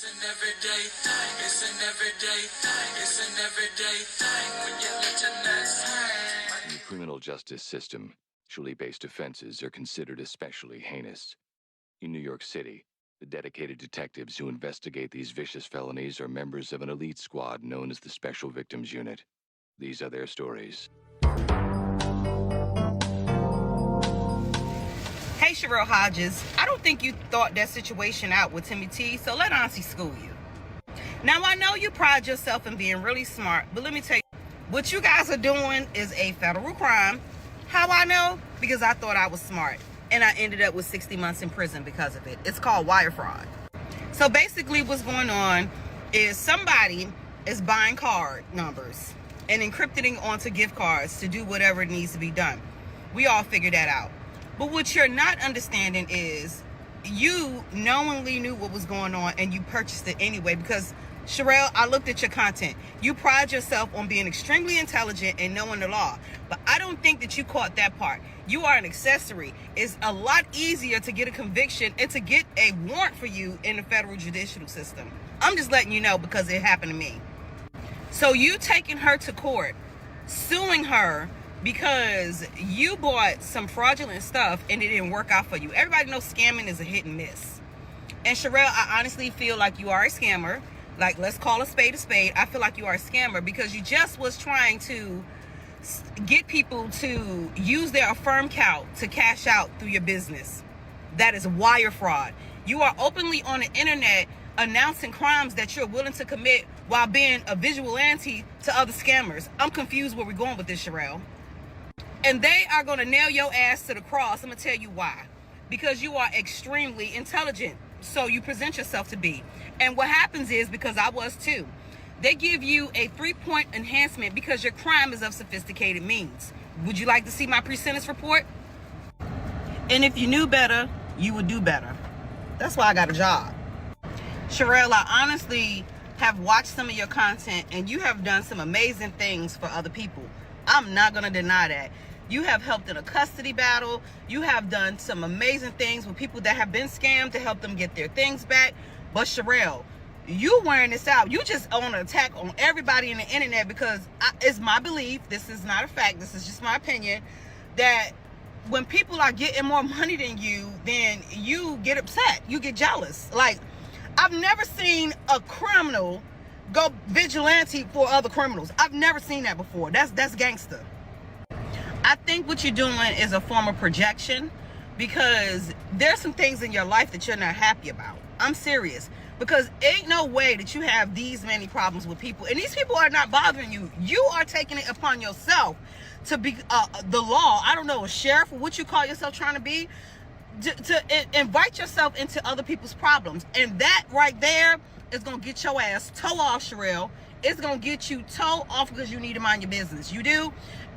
It's an everyday thing. It's an everyday thing. It's an everyday thing when you let your nuts hang. In the criminal justice system, sexually-based offenses are considered especially heinous. In New York City, the dedicated detectives who investigate these vicious felonies are members of an elite squad known as the Special Victims Unit. These are their stories. Hey, Sherelle Hodges, I don't think you thought that situation out with Timmy T, so let Auntie school you. Now, I know you pride yourself in being really smart, but let me tell you, what you guys are doing is a federal crime. How I know? Because I thought I was smart, and I ended up with 60 months in prison because of it. It's called wire fraud. So basically what's going on is somebody is buying card numbers and encrypting onto gift cards to do whatever needs to be done. We all figured that out. But what you're not understanding is you knowingly knew what was going on and you purchased it anyway because, Sherelle, I looked at your content. You pride yourself on being extremely intelligent and knowing the law. But I don't think that you caught that part. You are an accessory. It's a lot easier to get a conviction and to get a warrant for you in the federal judicial system. I'm just letting you know because it happened to me. So you taking her to court, suing her, because you bought some fraudulent stuff and it didn't work out for you. Everybody knows scamming is a hit and miss. And Sherelle, I honestly feel like you are a scammer. Like, let's call a spade a spade. I feel like you are a scammer because you just was trying to get people to use their Affirm count to cash out through your business. That is wire fraud. You are openly on the internet announcing crimes that you're willing to commit while being a vigilante to other scammers. I'm confused where we're going with this, Sherelle. And they are going to nail your ass to the cross. I'm going to tell you why. Because you are extremely intelligent. So you present yourself to be. And what happens is, because I was too, they give you a 3-point enhancement because your crime is of sophisticated means. Would you like to see my pre-sentence report? And if you knew better, you would do better. That's why I got a job. Sherelle, I honestly have watched some of your content and you have done some amazing things for other people. I'm not going to deny that. You have helped in a custody battle. You have done some amazing things with people that have been scammed to help them get their things back. But Sherelle, you wearing this out. You just on an attack on everybody in the internet because it's my belief, this is not a fact, this is just my opinion, that when people are getting more money than you, then you get upset. You get jealous. Like, I've never seen a criminal go vigilante for other criminals. I've never seen that before. That's gangster. I think what you're doing is a form of projection because there's some things in your life that you're not happy about. I'm serious. Because ain't no way that you have these many problems with people. And these people are not bothering you. You are taking it upon yourself to be the law. I don't know, a sheriff or what you call yourself trying to be. To invite yourself into other people's problems. And that right there is going to get your ass toe off, Sherelle. It's going to get you toe off because you need to mind your business. You do.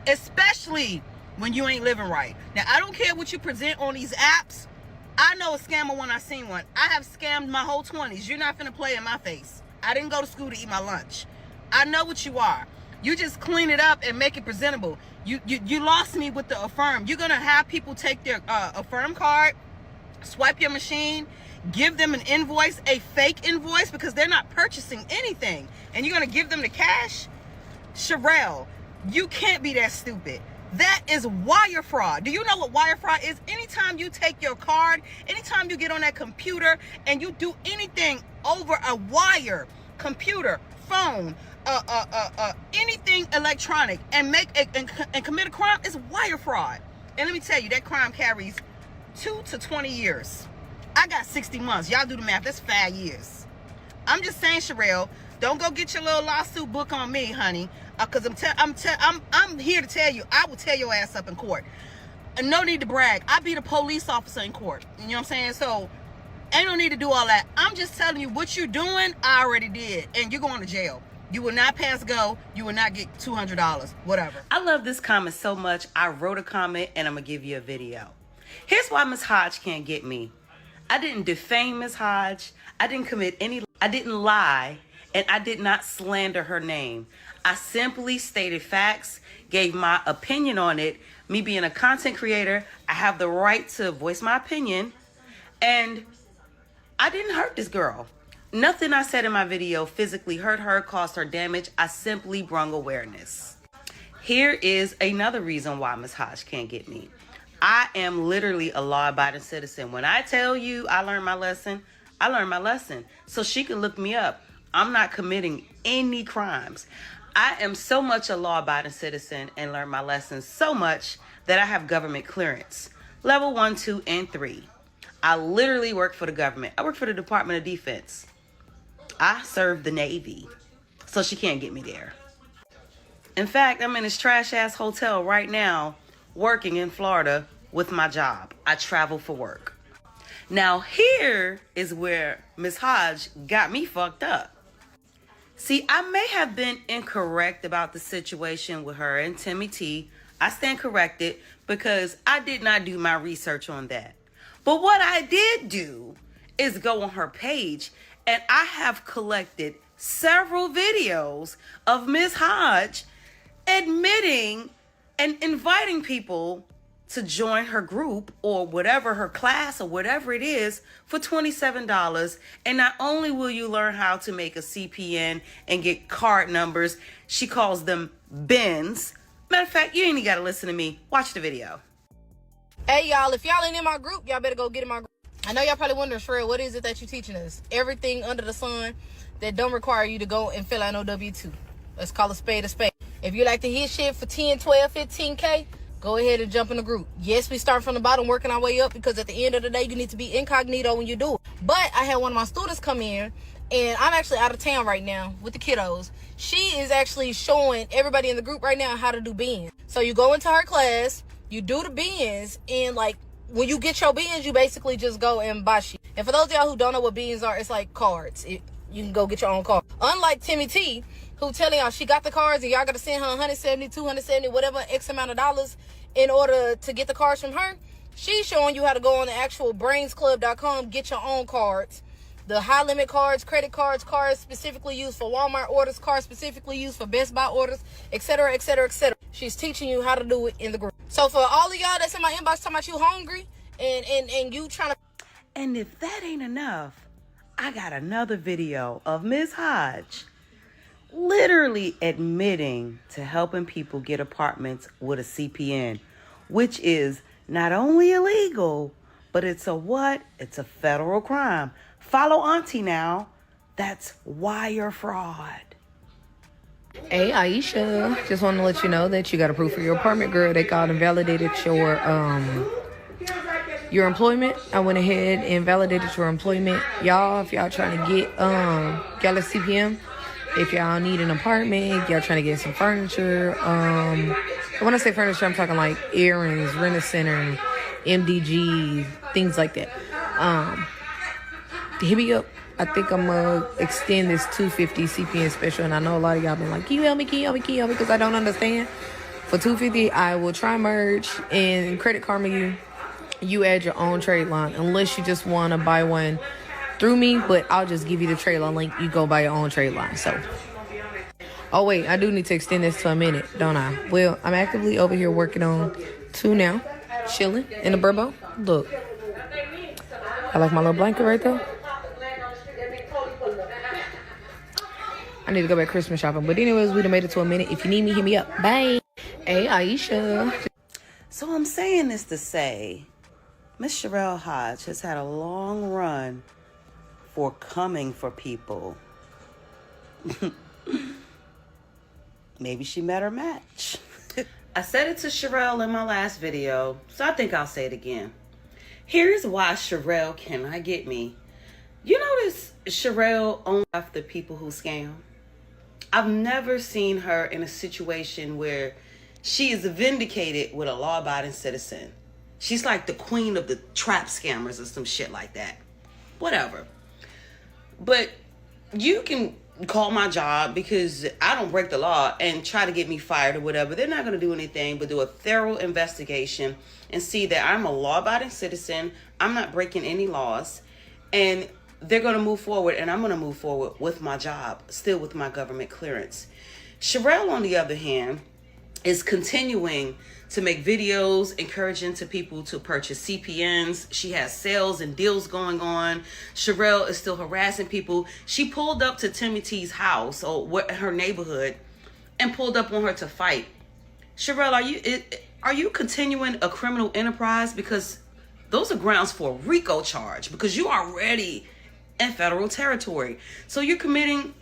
Especially when you ain't living right. Now, I don't care what you present on these apps. I know a scammer when I seen one. I have scammed my whole 20s. You're not finna play in my face. I didn't go to school to eat my lunch. I know what you are. You just clean it up and make it presentable. You lost me with the Affirm. You're gonna have people take their Affirm card, swipe your machine, give them an invoice, a fake invoice, because they're not purchasing anything. And you're gonna give them the cash? Sherelle, you can't be that stupid. That is wire fraud. Do you know what wire fraud is? Anytime you take your card, anytime you get on that computer and you do anything over a wire, computer, phone, anything electronic and and commit a crime, is wire fraud. And let me tell you, that crime carries 2 to 20 years. I got 60 months. Y'all do the math. That's 5 years. I'm just saying, Sherelle, don't go get your little lawsuit book on me, honey. Because I'm here to tell you, I will tear your ass up in court. And no need to brag. I beat a police officer in court. You know what I'm saying? So ain't no need to do all that. I'm just telling you, what you're doing, I already did. And you're going to jail. You will not pass go. You will not get $200. Whatever. I love this comment so much. I wrote a comment and I'm going to give you a video. Here's why Miss Hodge can't get me. I didn't defame Miss Hodge. I didn't lie. And I did not slander her name. I simply stated facts, gave my opinion on it. Me being a content creator, I have the right to voice my opinion. And I didn't hurt this girl. Nothing I said in my video physically hurt her, caused her damage. I simply brung awareness. Here is another reason why Ms. Hodge can't get me. I am literally a law-abiding citizen. When I tell you I learned my lesson, I learned my lesson. So she can look me up. I'm not committing any crimes. I am so much a law-abiding citizen and learned my lessons so much that I have government clearance. Level 1, 2, and 3. I literally work for the government. I work for the Department of Defense. I serve the Navy. So she can't get me there. In fact, I'm in this trash-ass hotel right now working in Florida with my job. I travel for work. Now here is where Ms. Hodge got me fucked up. See, I may have been incorrect about the situation with her and Timmy T. I stand corrected because I did not do my research on that. But what I did do is go on her page, and I have collected several videos of Ms. Hodge admitting and inviting people to join her group or whatever, her class or whatever it is, for $27. And not only will you learn how to make a CPN and get card numbers, she calls them bins. Matter of fact, you ain't even gotta listen to me. Watch the video. Hey y'all, if y'all ain't in my group, y'all better go get in my group. I know y'all probably wondering, Sherelle, what is it that you teaching us? Everything under the sun that don't require you to go and fill out no W-2. Let's call a spade a spade. If you like to hit shit for 10, 12, 15K, go ahead and jump in the group. Yes, we start from the bottom, working our way up, because at the end of the day, you need to be incognito when you do it. But I had one of my students come in, and I'm actually out of town right now with the kiddos. She is actually showing everybody in the group right now how to do bins. So you go into her class, you do the bins, and like when you get your bins, you basically just go and buy shit. And for those of y'all who don't know what bins are, it's like cards. You can go get your own card. Unlike Timmy T, who telling y'all she got the cards and y'all got to send her 170, 270, whatever X amount of dollars in order to get the cards from her. She's showing you how to go on the actual brainsclub.com, get your own cards. The high limit cards, credit cards, cards specifically used for Walmart orders, cards specifically used for Best Buy orders, etc., etc., etc. She's teaching you how to do it in the group. So for all of y'all that's in my inbox talking about you hungry and you trying to... And if that ain't enough, I got another video of Ms. Hodge literally admitting to helping people get apartments with a CPN, which is not only illegal, but it's a what? It's a federal crime. Follow Auntie now. That's wire fraud. Hey Aisha, just want to let you know that you got approved for your apartment, girl. They called and validated your employment. I went ahead and validated your employment. Y'all, if y'all trying to get Galaxy CPM, if y'all need an apartment, y'all trying to get some furniture. When I say furniture, I'm talking like earrings, rent-a-center, MDG, things like that. Hit me up. I think I'm gonna extend this $250 CPN special, and I know a lot of y'all been like, can you help me, because I don't understand. For $250, I will try merge and Credit Karma you add your own trade line, unless you just want to buy one through me, but I'll just give you the trade line link. You go buy your own trade line. So, oh wait, I do need to extend this to a minute, don't I? Well, I'm actively over here working on 2 now, chilling in the Burbo. Look, I like my little blanket right there. I need to go back Christmas shopping. But anyways, we done made it to a minute. If you need me, hit me up. Bye. Hey, Aisha. So I'm saying this to say, Miss Sherelle Hodge has had a long run for coming for people. Maybe she met her match. I said it to Sherelle in my last video, so I think I'll say it again. Here's why Sherelle cannot get me. You notice Sherelle only after people who scam? I've never seen her in a situation where she is vindicated with a law-abiding citizen. She's like the queen of the trap scammers or some shit like that. Whatever. But you can call my job because I don't break the law and try to get me fired or whatever. They're not going to do anything but do a thorough investigation and see that I'm a law-abiding citizen. I'm not breaking any laws. And they're going to move forward, and I'm going to move forward with my job, still with my government clearance. Sherelle, on the other hand, is continuing to make videos encouraging to people to purchase CPNs. She has sales and deals going on. Sherelle is still harassing people. She pulled up to Timmy T's house or her neighborhood and pulled up on her to fight. Sherelle, are you continuing a criminal enterprise? Because those are grounds for a RICO charge, because you are already in federal territory. So you're committing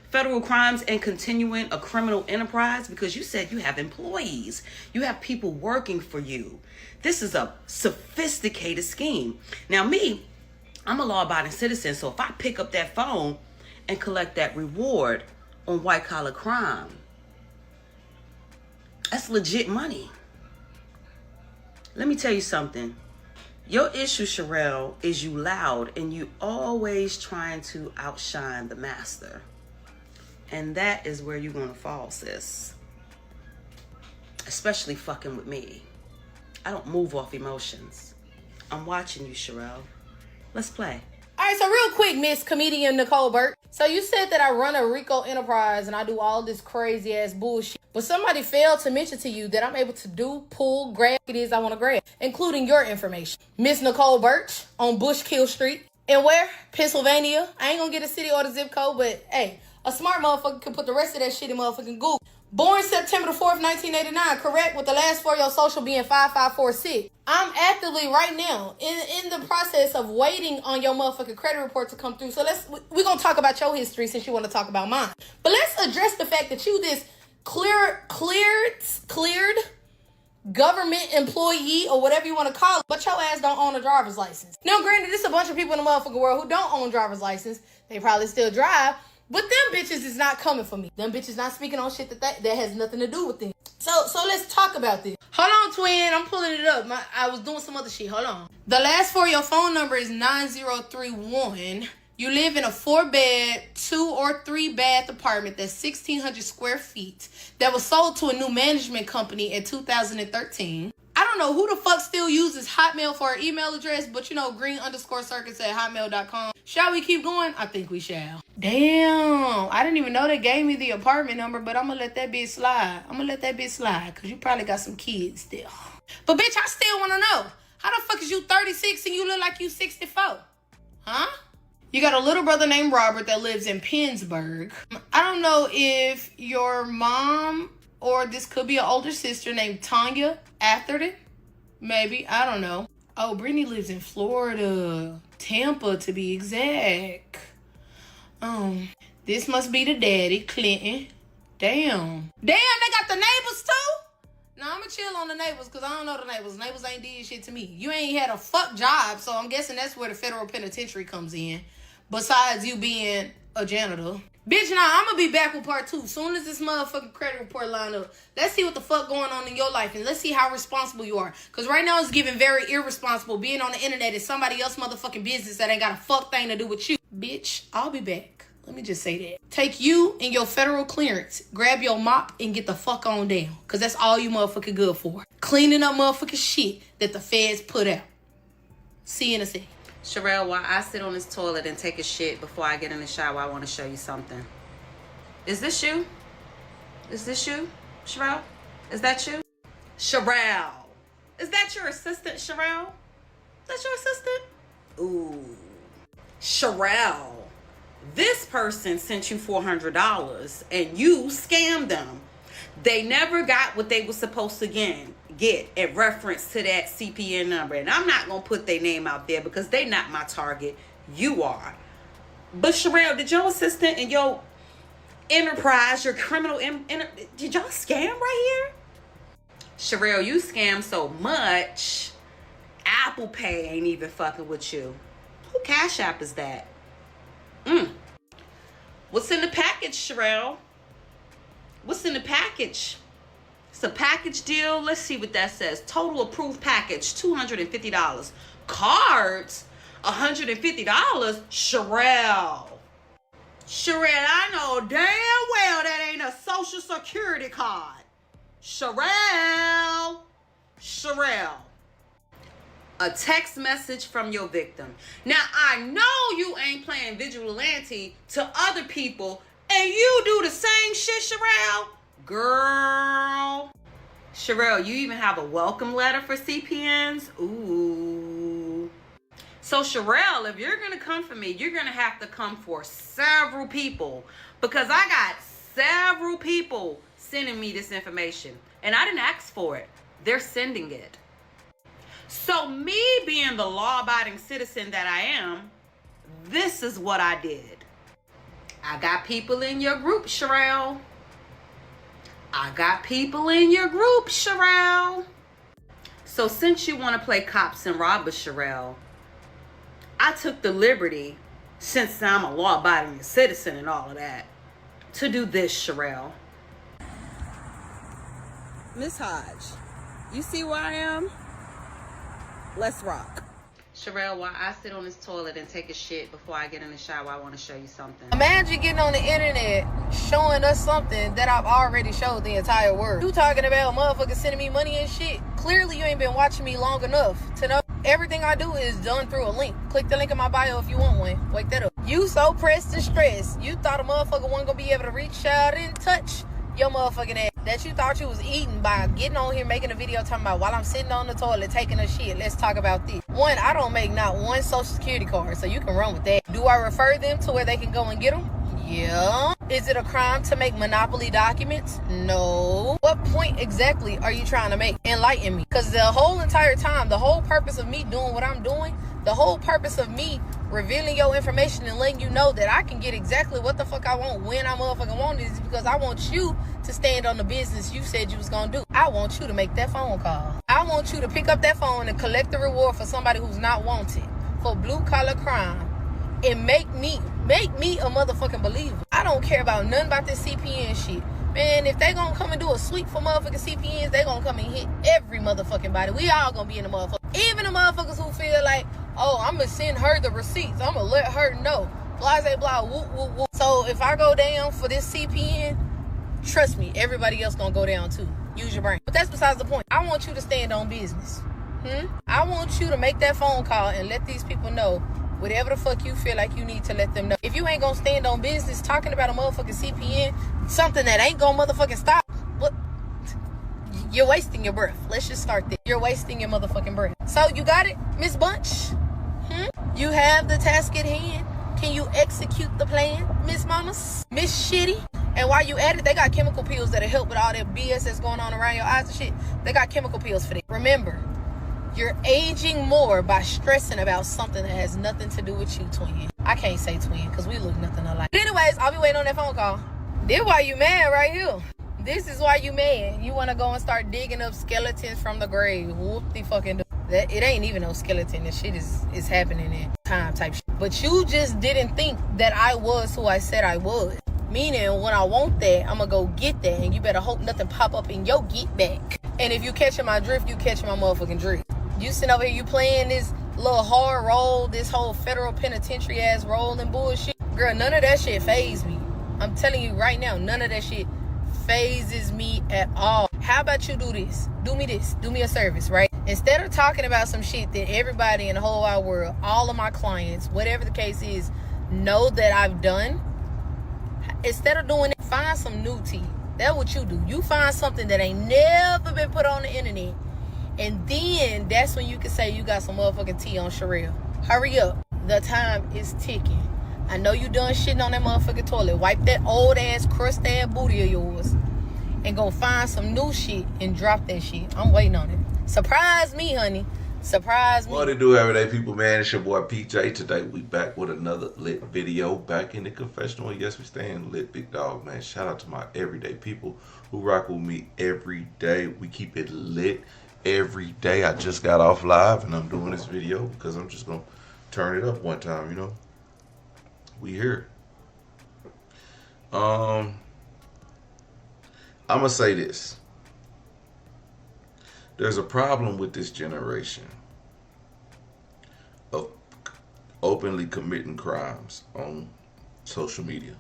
federal crimes and continuing a criminal enterprise because you said you have employees. You have people working for you. This is a sophisticated scheme. Now me, I'm a law-abiding citizen, so if I pick up that phone and collect that reward on white-collar crime, that's legit money. Let me tell you something. Your issue, Sherelle, is you loud and you always trying to outshine the master. And that is where you're going to fall, sis. Especially fucking with me. I don't move off emotions. I'm watching you, Sherelle. Let's play. All right, so real quick, Miss Comedian Nicole Burke. So you said that I run a RICO enterprise and I do all this crazy ass bullshit. But somebody failed to mention to you that I'm able to do, pull, grab what it is I want to grab, including your information. Miss Nicole Birch on Bushkill Street. And where? Pennsylvania. I ain't gonna get a city or the zip code, but hey, a smart motherfucker can put the rest of that shit in motherfucking Google. Born September the 4th, 1989, correct? With the last 4 of your social being 5546. I'm actively right now in the process of waiting on your motherfucking credit report to come through. So we're gonna talk about your history since you want to talk about mine. But let's address the fact that you this cleared government employee or whatever you want to call it, but your ass don't own a driver's license. Now, granted, there's a bunch of people in the motherfucking world who don't own driver's license. They probably still drive, but them bitches is not coming for me. Them bitches not speaking on shit that has nothing to do with them. So let's talk about this. Hold on, twin. I'm pulling it up. I was doing some other shit. Hold on. The last 4 of your phone number is 9031. You live in a 4-bed, 2 or 3 bath apartment that's 1,600 square feet that was sold to a new management company in 2013. I don't know who the fuck still uses Hotmail for our email address, but you know, green_circus@hotmail.com. Shall we keep going? I think we shall. Damn, I didn't even know they gave me the apartment number, but I'm gonna let that bitch slide. Because you probably got some kids still. But bitch, I still wanna know, how the fuck is you 36 and you look like you 64? Huh? You got a little brother named Robert that lives in Pennsburg. I don't know if your mom or this could be an older sister named Tanya Atherton. Maybe. I don't know. Oh, Brittany lives in Florida. Tampa, to be exact. This must be the daddy, Clinton. Damn, they got the neighbors too? No, I'm gonna chill on the neighbors because I don't know the neighbors. Neighbors ain't did shit to me. You ain't had a fuck job, so I'm guessing that's where the federal penitentiary comes in. Besides you being a janitor. Bitch, nah, I'm gonna be back with part 2. Soon as this motherfucking credit report line up, let's see what the fuck going on in your life and let's see how responsible you are. Because right now it's giving very irresponsible. Being on the internet is somebody else's motherfucking business that ain't got a fuck thing to do with you. Bitch, I'll be back. Let me just say that. Take you and your federal clearance, grab your mop and get the fuck on down. Because that's all you motherfucking good for. Cleaning up motherfucking shit that the feds put out. See you in a second. Sherelle, while I sit on this toilet and take a shit before I get in the shower, I want to show you something. Is this you? Is this you, Sherelle? Is that you? Sherelle. Is that your assistant, Sherelle? That's your assistant? Ooh. Sherelle. This person sent you $400 and you scammed them. They never got what they were supposed to get in reference to that CPN number. And I'm not going to put their name out there because they not my target. You are. But Sherelle, did your assistant and your enterprise, your criminal, did y'all scam right here? Sherelle, you scam so much, Apple Pay ain't even fucking with you. Who Cashapp is that? What's in the package, Sherelle? What's in the package? It's a package deal. Let's see what that says. Total approved package, $250. Cards, $150. Sherelle. Sherelle, I know damn well that ain't a social security card. Sherelle. Sherelle. A text message from your victim. Now, I know you ain't playing vigilante to other people and you do the same shit, Sherelle. Girl. Sherelle, you even have a welcome letter for CPNs? Ooh. So Sherelle, if you're gonna come for me, you're gonna have to come for several people, because I got several people sending me this information and I didn't ask for it. They're sending it. So me being the law-abiding citizen that I am, this is what I did. I got people in your group, Sherelle. I got people in your group, Sherelle. So since you want to play cops and robbers, Sherelle, I took the liberty, since I'm a law-abiding citizen and all of that, to do this, Sherelle. Miss Hodge, you see where I am? Let's rock. Sherelle, while I sit on this toilet and take a shit before I get in the shower, I want to show you something. Imagine getting on the internet showing us something that I've already showed the entire world. You talking about motherfuckers sending me money and shit? Clearly you ain't been watching me long enough to know everything I do is done through a link. Click the link in my bio if you want one. Wake that up. You so pressed and stressed. You thought a motherfucker wasn't gonna be able to reach out and touch your motherfucking ass. That you thought you was eating by getting on here making a video talking about while I'm sitting on the toilet taking a shit. Let's talk about this. One, I don't make not one social security card, so you can run with that. Do I refer them to where they can go and get them? Yeah. Is it a crime to make monopoly documents? No. What point exactly are you trying to make? Enlighten me. Because the whole entire time, the whole purpose of me doing what I'm doing, the whole purpose of me revealing your information and letting you know that I can get exactly what the fuck I want when I motherfucking want it is because I want you to stand on the business you said you was gonna do. I want you to make that phone call. I want you to pick up that phone and collect the reward for somebody who's not wanted for blue collar crime and make me a motherfucking believer. I don't care about nothing about this CPN shit. Man, if they gonna come and do a sweep for motherfucking CPNs, they gonna come and hit every motherfucking body. We all gonna be in the motherfucker. Even the motherfuckers who feel like, oh, I'm gonna send her the receipts. I'm gonna let her know. Blah, blah, blah, whoop, whoop, whoop. So if I go down for this CPN, trust me, everybody else gonna go down too. Use your brain. But that's besides the point. I want you to stand on business. I want you to make that phone call and let these people know whatever the fuck you feel like you need to let them know. If you ain't gonna stand on business talking about a motherfucking CPN, something that ain't gonna motherfucking stop, what? You're wasting your breath. Let's just start there. You're wasting your motherfucking breath. So you got it, Miss Bunch? You have the task at hand. Can you execute the plan, Miss Mamas? Miss Shitty? And while you at it, they got chemical pills that'll help with all that BS that's going on around your eyes and shit. They got chemical pills for that. Remember, you're aging more by stressing about something that has nothing to do with you, twin. I can't say twin because we look nothing alike. But anyways, I'll be waiting on that phone call. This why you mad right here. This is why you mad. You want to go and start digging up skeletons from the grave. Whoop-de-fucking-do. That it ain't even no skeleton. This shit is happening in time type shit. But you just didn't think that I was who I said I was. Meaning, when I want that, I'm going to go get that. And you better hope nothing pop up in your get back. And if you catching my drift, you catching my motherfucking drift. You sitting over here, you playing this little hard role, this whole federal penitentiary ass role and bullshit. Girl, none of that shit faze me. I'm telling you right now, none of that shit phases me at all. How about you do this? Do me this. Do me a service, right? Instead of talking about some shit that everybody in the whole wide world, all of my clients, whatever the case is, know that I've done, instead of doing it, find some new tea. That's what you do. You find something that ain't never been put on the internet. And then that's when you can say you got some motherfucking tea on Sherelle. Hurry up. The time is ticking. I know you done shitting on that motherfucking toilet. Wipe that old ass, crust ass booty of yours. And go find some new shit and drop that shit. I'm waiting on it. Surprise me, honey. Surprise me. What it do, everyday people, man? It's your boy PJ. Today we back with another lit video. Back in the confessional. Yes, we staying lit, big dog, man. Shout out to my everyday people who rock with me every day. We keep it lit every day. I just got off live and I'm doing this video because I'm just gonna turn it up one time, you know. We here. I'm gonna say this. There's a problem with this generation of openly committing crimes on social media.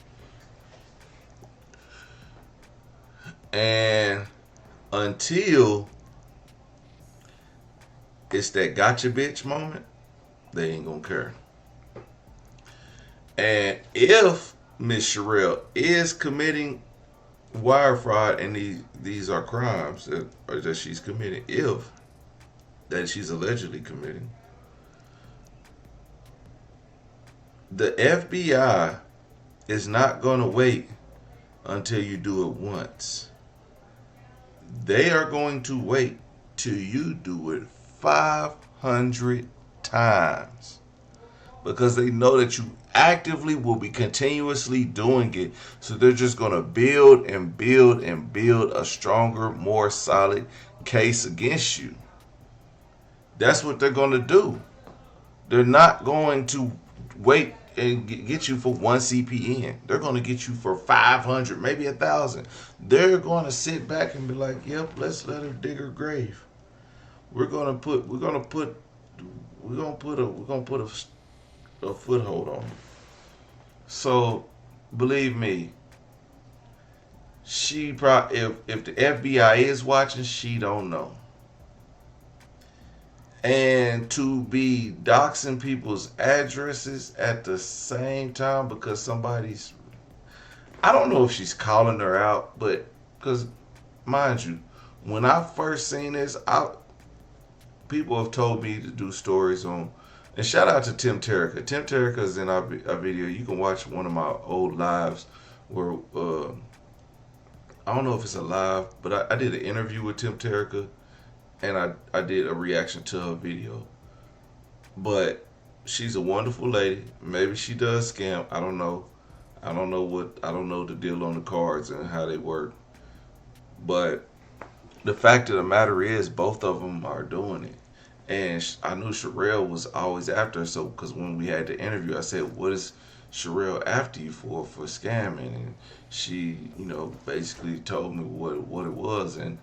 And until it's that gotcha bitch moment, they ain't gonna care. And if Miss Sherelle is committing wire fraud and these are crimes that she's committing, if that she's allegedly committing. The FBI is not going to wait until you do it once. They are going to wait till you do it 500 times, because they know that you actively will be continuously doing it. So they're just going to build and build and build a stronger, more solid case against you. That's what they're going to do. They're not going to wait and get you for one CPN. They're going to get you for 500, maybe 1,000. They're going to sit back and be like, "Yep, let's let her dig her grave. We're going to put a foothold on her." So, believe me, she probably, if the FBI is watching, she don't know. And to be doxing people's addresses at the same time because somebody's, I don't know if she's calling her out, but because, mind you, when I first seen this, people have told me to do stories on, and shout out to Tim Terrica. Tim Terrica is in our video. You can watch one of my old lives where, I don't know if it's a live, but I did an interview with Tim Terrica, and I did a reaction to her video. But she's a wonderful lady. Maybe she does scam. I don't know. I don't know the deal on the cards and how they work. But the fact of the matter is, both of them are doing it. And I knew Sherelle was always after her. So, because when we had the interview, I said, "What is Sherelle after you for scamming?" And she, basically told me what it was. And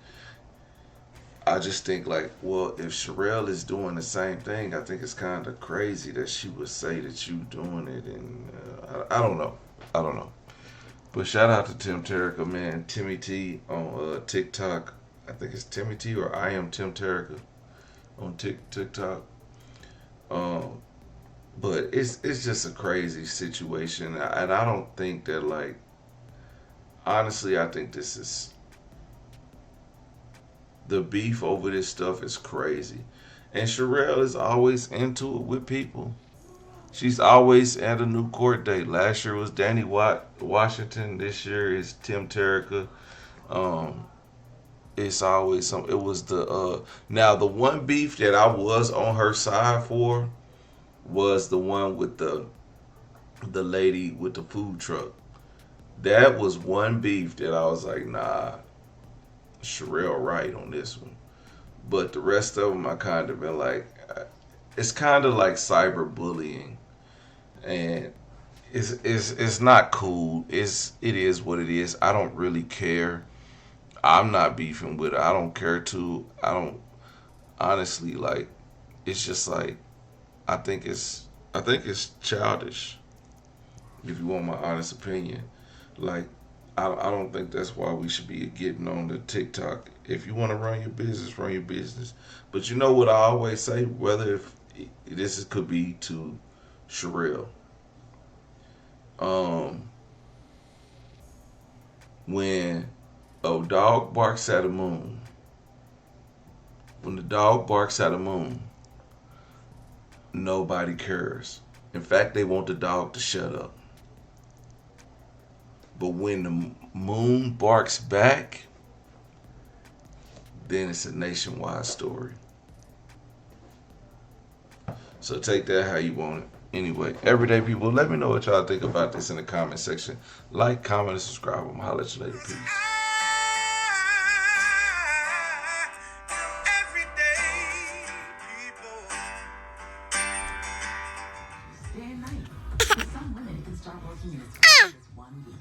I just think, like, well, if Sherelle is doing the same thing, I think it's kind of crazy that she would say that you doing it. And I don't know. But shout out to Tim Terrica, man. Timmy T on TikTok. I think it's Timmy T or I am Tim Terrica on TikTok. But it's just a crazy situation. And I don't think that, like, honestly, I think this is, the beef over this stuff is crazy. And Sherelle is always into it with people. She's always at a new court date. Last year was Danny Washington. This year is Tim Terrica. It's always some. It was the now the one beef that I was on her side for was the one with the lady with the food truck. That was one beef that I was like, nah, Sherelle right on this one. But the rest of them, I kind of been like, it's kind of like cyberbullying, and it's not cool. It is what it is. I don't really care. I'm not beefing with her. I don't care to. I don't, honestly, like, it's just like, I think it's childish. If you want my honest opinion, like, I don't think that's why we should be getting on the TikTok. If you want to run your business, run your business. But you know what I always say, whether if this could be to Sherelle. When a dog barks at a moon, when the dog barks at a moon, nobody cares. In fact, they want the dog to shut up. But when the moon barks back, then it's a nationwide story. So take that how you want it. Anyway, everyday people, let me know what y'all think about this in the comment section. Like, comment, and subscribe. I'm gonna holler at you later. Peace. Some women can start working in as quick as 1 week.